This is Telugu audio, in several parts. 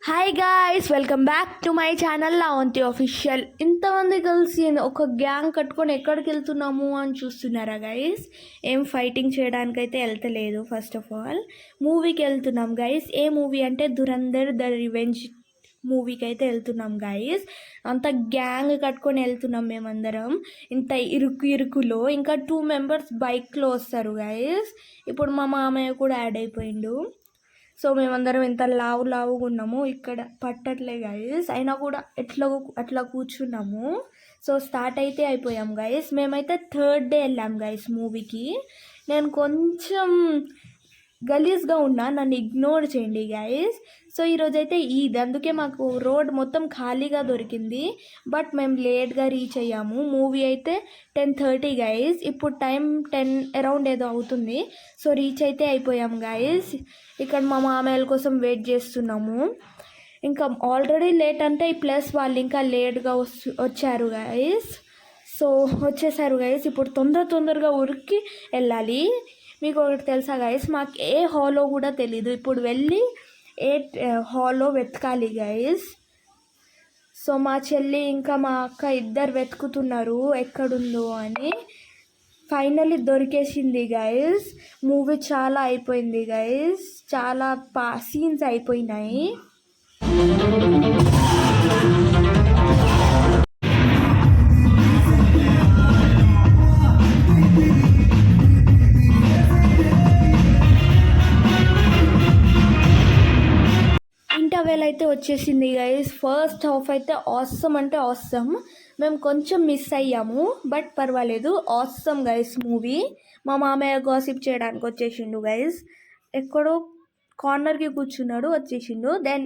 Hi guys, welcome back to my channel Lavanthi official. ఇంతమంది కలిసి ఒక గ్యాంగ్ కట్టుకొని ఎక్కడికి వెళ్తున్నాము అని చూస్తున్నారా గైస్? ఏం ఫైటింగ్ చేయడానికైతే వెళ్తలేదు. ఫస్ట్ ఆఫ్ ఆల్ మూవీకి వెళ్తున్నాం గైస్. ఏ మూవీ అంటే దురంధర్ ద రివెంజ్ మూవీకి అయితే వెళ్తున్నాం గైస్. అంత గ్యాంగ్ కట్టుకొని వెళ్తున్నాం మేమందరం. ఇంత ఇరుకులో ఇంకా 2 మెంబర్స్ బైక్లో వస్తారు గైస్. ఇప్పుడు మా మామయ్య కూడా యాడ్ అయిపోయిండు. సో మేమందరం ఇంత లావుగా ఉన్నాము, ఇక్కడ పట్టట్లే గైస్. అయినా కూడా అట్లా కూర్చున్నాము. సో స్టార్ట్ అయితే అయిపోయాం గైస్. మేమైతే 3rd డే వెళ్ళాం గైస్ మూవీకి. నేను కొంచెం గలీజ్గా ఉన్నా, నన్ను ఇగ్నోర్ చేయండి గైస్. సో ఈరోజైతే ఈద్, అందుకే మాకు రోడ్ మొత్తం ఖాళీగా దొరికింది. బట్ మేము లేట్గా రీచ్ అయ్యాము. మూవీ అయితే 10:30 గైస్. ఇప్పుడు టైం 10 అరౌండ్ ఏదో అవుతుంది. సో రీచ్ అయితే అయిపోయాం గైస్. ఇక్కడ మా మామయ్యల కోసం వెయిట్ చేస్తున్నాము. ఇంకా ఆల్రెడీ లేట్ అంటే ప్లస్ వాళ్ళు ఇంకా లేట్గా వచ్చారు గైస్. సో వచ్చేసారు గైస్. ఇప్పుడు తొందరగా ఉరికి వెళ్ళాలి. మీకు ఒకటి తెలుసా గైస్, మాకు ఏ హాలో కూడా తెలీదు. ఇప్పుడు వెళ్ళి ఏ హాలో వెతకాలి గైస్. సో మా చెల్లి ఇంకా మా అక్క ఇద్దరు వెతుకుతున్నారు ఎక్కడుందో అని. Finally దొరికేసింది guys. మూవీ చాలా అయిపోయింది గైస్. చాలా సీన్స్ అయిపోయినాయి. ఇంటర్వెల్ అయితే వచ్చేసింది గైస్. ఫస్ట్ హాఫ్ అయితే ఆసమ్ అంటే ఆసమ్. మేము కొంచెం మిస్ అయ్యాము, బట్ పర్వాలేదు. Awesome guys movie. మా మామయ్య గాసిప్ చేయడానికి వచ్చేసిండు గైస్. ఎక్కడో కార్నర్కి కూర్చున్నాడు, వచ్చేసిండు. దెన్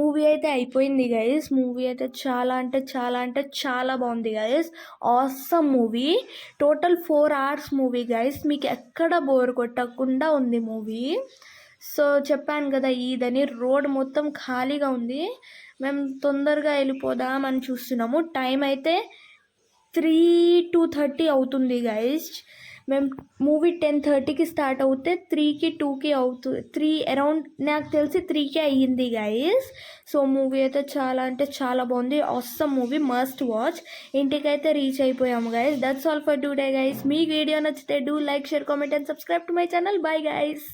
మూవీ అయితే అయిపోయింది గైస్. మూవీ అయితే చాలా బాగుంది guys. Awesome movie. Total 4 hours movie guys. మీకు ఎక్కడ బోర్ కొట్టకుండా ఉంది మూవీ. సో చెప్పాను కదా, ఈదని రోడ్ మొత్తం ఖాళీగా ఉంది. మేము తొందరగా వెళ్ళిపోదామని చూస్తున్నాము. టైం అయితే 3 to 30 అవుతుంది గైస్. మేము మూవీ 10:30కి స్టార్ట్ అవుతే 3కి 2కి అవుతుంది. 3 అరౌండ్, నాకు తెలిసి 3కి అయ్యింది గైస్. సో మూవీ అయితే చాలా బాగుంది. Awesome movie, must watch. ఇంటికైతే రీచ్ అయిపోయాము guys. That's all for today guys. మీ వీడియో నచ్చితే do like, share, comment and subscribe to my channel. Bye guys.